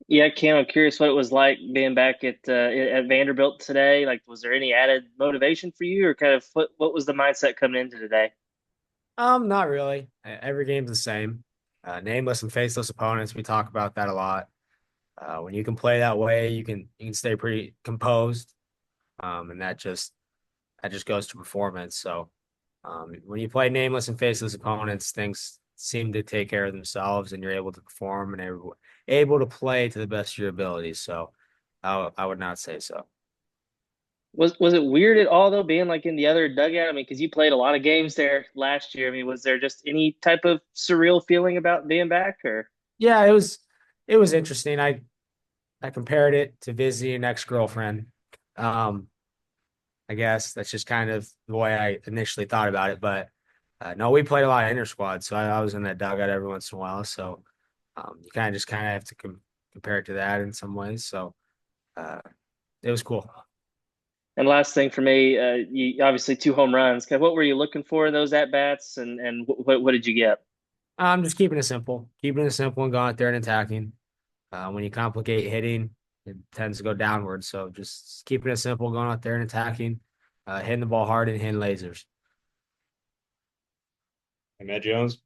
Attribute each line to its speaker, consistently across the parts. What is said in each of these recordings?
Speaker 1: Yeah, Cam, I'm curious what it was like being back at Vanderbilt today. Like, was there any added motivation for you, or kind of what was the mindset coming into today?
Speaker 2: Not really. Every game's the same. Nameless and faceless opponents. We talk about that a lot. When you can play that way, you can stay pretty composed. And that just goes to performance. So, when you play nameless and faceless opponents, things seem to take care of themselves, and you're able to perform and able to play to the best of your abilities. So, I would not say so.
Speaker 1: Was it weird at all though, being like in the other dugout? I mean, because you played a lot of games there last year. I mean, was there just any type of surreal feeling about being back, or?
Speaker 2: Yeah, it was interesting. I compared it to visiting an ex-girlfriend. Um, I guess that's just kind of the way I initially thought about it. But no, we played a lot of inter squad, so I was in that dugout every once in a while. So you kind of have to compare it to that in some ways. So uh, it was cool.
Speaker 1: And last thing for me, you obviously 2 home runs. Kind of what were you looking for in those at bats, and what did you get?
Speaker 2: I'm just keeping it simple and going out there and attacking. When you complicate hitting, it tends to go downward. So just keeping it simple, going out there and attacking, hitting the ball hard and hitting lasers.
Speaker 3: Hey, Matt Jones.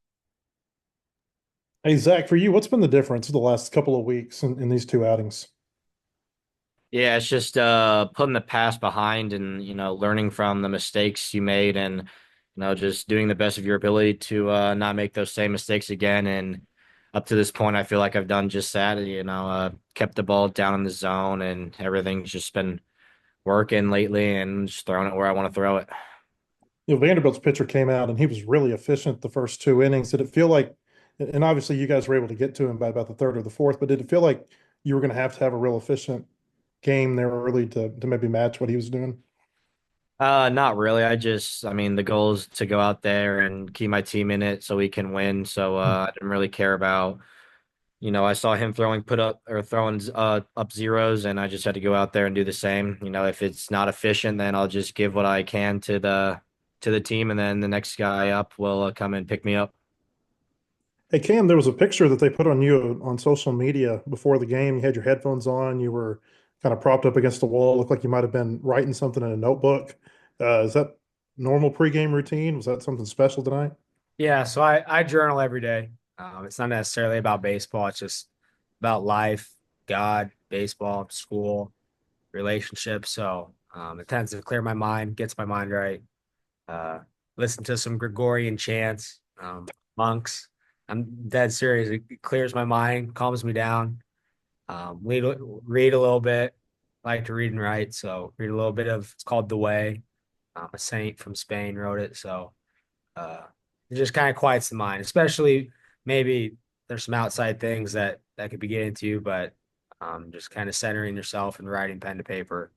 Speaker 4: Hey, Zach, for you, what's been the difference the last couple of weeks in these two outings?
Speaker 5: Yeah, it's just putting the past behind and learning from the mistakes you made and just doing the best of your ability to not make those same mistakes again. And up to this point, I feel like I've done just that. Kept the ball down in the zone and everything's just been working lately and just throwing it where I want to throw it.
Speaker 4: Vanderbilt's pitcher came out and he was really efficient the first two innings. Did it feel like, and obviously you guys were able to get to him by about the third or the fourth, but did it feel like you were going to have a real efficient game there early to maybe match what he was doing?
Speaker 5: Not really. I mean, the goal is to go out there and keep my team in it so we can win. So I didn't really care about. I saw him throwing up zeros, and I just had to go out there and do the same. If it's not efficient, then I'll just give what I can to the team, and then the next guy up will come and pick me up.
Speaker 4: Hey, Cam, there was a picture that they put on you on social media before the game. You had your headphones on, you were kind of propped up against the wall, looked like you might have been writing something in a notebook. Is that normal pregame routine? Was that something special tonight?
Speaker 2: Yeah, so I journal every day. It's not necessarily about baseball. It's just about life, God, baseball, school, relationships. So it tends to clear my mind, gets my mind right. Uh, Listen to some Gregorian chants, monks. I'm dead serious. It clears my mind, calms me down. Read a little bit. Like to read and write, so read a little bit of. It's called The Way. A saint from Spain wrote it, so uh, it just kind of quiets the mind. Especially maybe there's some outside things that could be getting to you, but just kind of centering yourself and writing pen to paper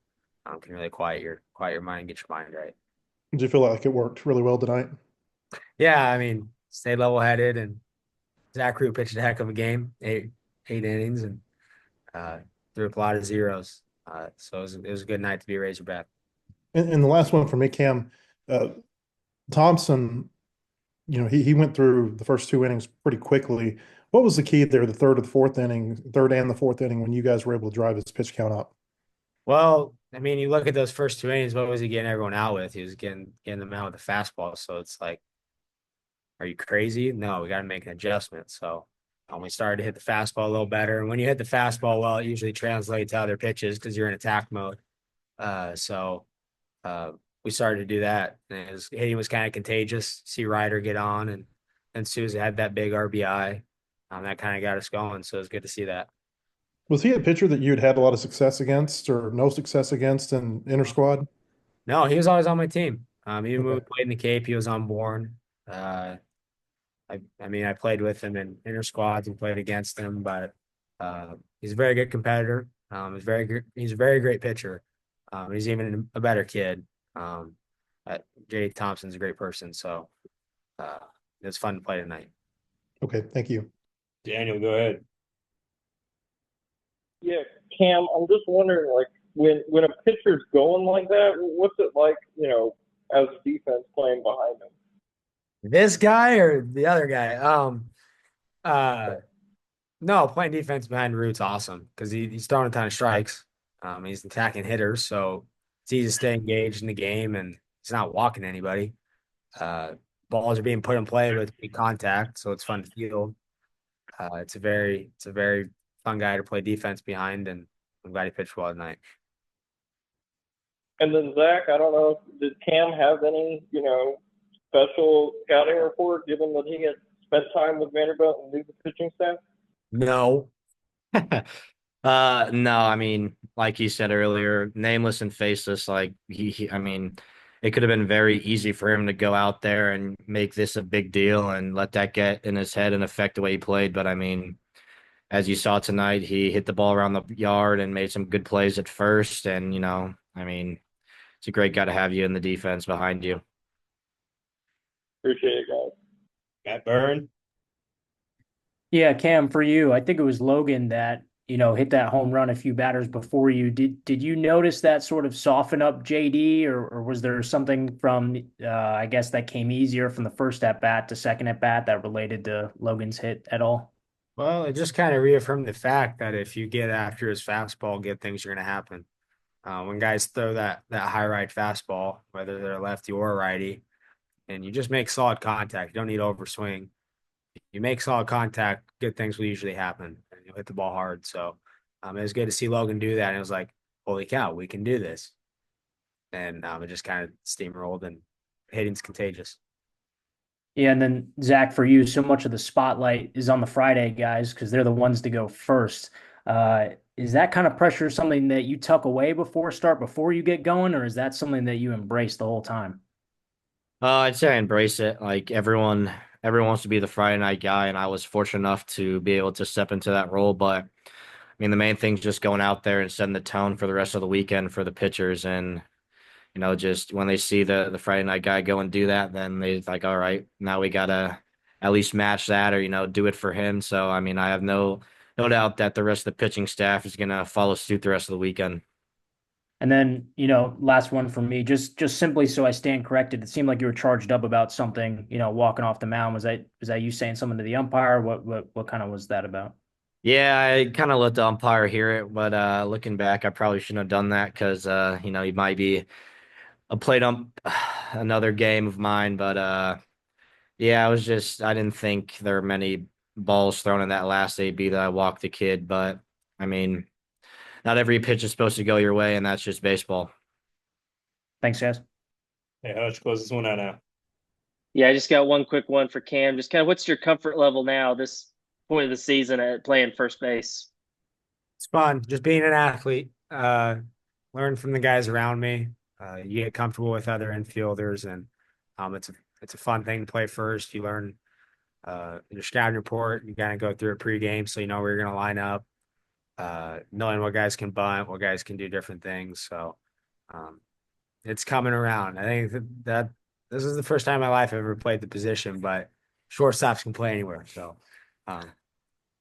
Speaker 2: can really quiet your mind and get your mind right.
Speaker 4: Did you feel like it worked really well tonight?
Speaker 2: Yeah, I mean, stay level headed, and Zach Root pitched a heck of a game, eight innings, and uh, threw up a lot of zeros. So it was a good night to be a Razorback.
Speaker 4: And the last one for me, Cam, uh, Thompson, he went through the first two innings pretty quickly. What was the key there, the third or the fourth inning, third and the fourth inning, when you guys were able to drive his pitch count up?
Speaker 2: Well, I mean, you look at those first two innings. What was he getting everyone out with? He was getting them out with a fastball. So it's like, are you crazy? No, we got to make an adjustment. So we started to hit the fastball a little better. And when you hit the fastball well, it usually translates to other pitches because you're in attack mode. So uh, we started to do that. And hitting was kind of contagious. See Ryder get on, and Souza had that big RBI. That kind of got us going. So it was good to see that.
Speaker 4: Was he a pitcher that you'd had a lot of success against or no success against in inter squad?
Speaker 2: No, he was always on my team. Even when we
Speaker 4: Okay.
Speaker 2: played in the Cape, he was on board. Uh, I mean, I played with him in inter squads and played against him, but he's a very good competitor. He's a very great pitcher. He's even a better kid. Um, J.D. Thompson's a great person, so uh, it was fun to play tonight.
Speaker 4: Okay. Thank you.
Speaker 3: Daniel, go ahead.
Speaker 6: Yeah, Cam, I'm just wondering, like, when a pitcher's going like that, what's it like, as a defense playing behind him?
Speaker 2: This guy or the other guy? Uh, No, playing defense behind Root's awesome because he's throwing a ton of strikes. He's attacking hitters, so it's easy to stay engaged in the game, and he's not walking anybody. Uh, Balls are being put in play with big contact, so it's fun to field. It's a very fun guy to play defense behind, and I'm glad he pitched well tonight.
Speaker 6: And then Zach, I don't know, did Cam have any, special scouting report given that he had spent time with Vanderbilt and knew the pitching staff?
Speaker 2: No,
Speaker 5: No, I mean, like he said earlier, nameless and faceless. Like I mean, it could have been very easy for him to go out there and make this a big deal and let that get in his head and affect the way he played. But I mean, as you saw tonight, he hit the ball around the yard and made some good plays at first. And, I mean, it's a great guy to have you in the defense behind you.
Speaker 6: Appreciate it, guys.
Speaker 3: Matt Byrne.
Speaker 7: Yeah, Cam, for you, I think it was Logan that, hit that home run a few batters before you. Did you notice that sort of soften up JD, or was there something from I guess that came easier from the first at bat to second at bat that related to Logan's hit at all?
Speaker 2: well, it just kind of reaffirmed the fact that if you get after his fastball, good things are going to happen. When guys throw that high right fastball, whether they're lefty or righty, and you just make solid contact, you don't need to overswing. You make solid contact, good things will usually happen, and you'll hit the ball hard. So it was good to see Logan do that. And it was like, holy cow, we can do this. And it just kind of steamrolled, and hitting's contagious.
Speaker 7: Yeah, and then Zach, for you, so much of the spotlight is on the Friday guys because they're the ones to go first. Is that kind of pressure something that you tuck away before you get going, or is that something that you embrace the whole time?
Speaker 5: I'd say I embrace it. Like everyone wants to be the Friday night guy, and I was fortunate enough to be able to step into that role. But I mean, the main thing is just going out there and setting the tone for the rest of the weekend for the pitchers. And just when they see the Friday night guy go and do that, then they like, all right, now we gotta at least match that or do it for him. So I mean, I have no doubt that the rest of the pitching staff is gonna follow suit the rest of the weekend.
Speaker 7: And then, last one for me, just simply so I stand corrected. It seemed like you were charged up about something, walking off the mound. Was that you saying something to the umpire? What kind of was that about?
Speaker 5: Yeah, I kind of let the umpire hear it, but looking back, I probably shouldn't have done that because he might be a played another game of mine. But yeah, I didn't think there were many balls thrown in that last AB that I walked the kid. But I mean, not every pitch is supposed to go your way, and that's just baseball.
Speaker 7: Thanks, guys.
Speaker 3: Hey, Hutch, close this one out now.
Speaker 1: Yeah, I just got one quick one for Cam. Just kind of what's your comfort level now, this point of the season at playing first base?
Speaker 2: It's fun just being an athlete. Learn from the guys around me. You get comfortable with other infielders, and it's a fun thing to play first. You learn your scouting report. You kind of go through it pregame, so you know where you're going to line up. Knowing what guys can bunt, what guys can do different things. So um, it's coming around. I think that this is the first time in my life I've ever played the position, but shortstops can play anywhere. So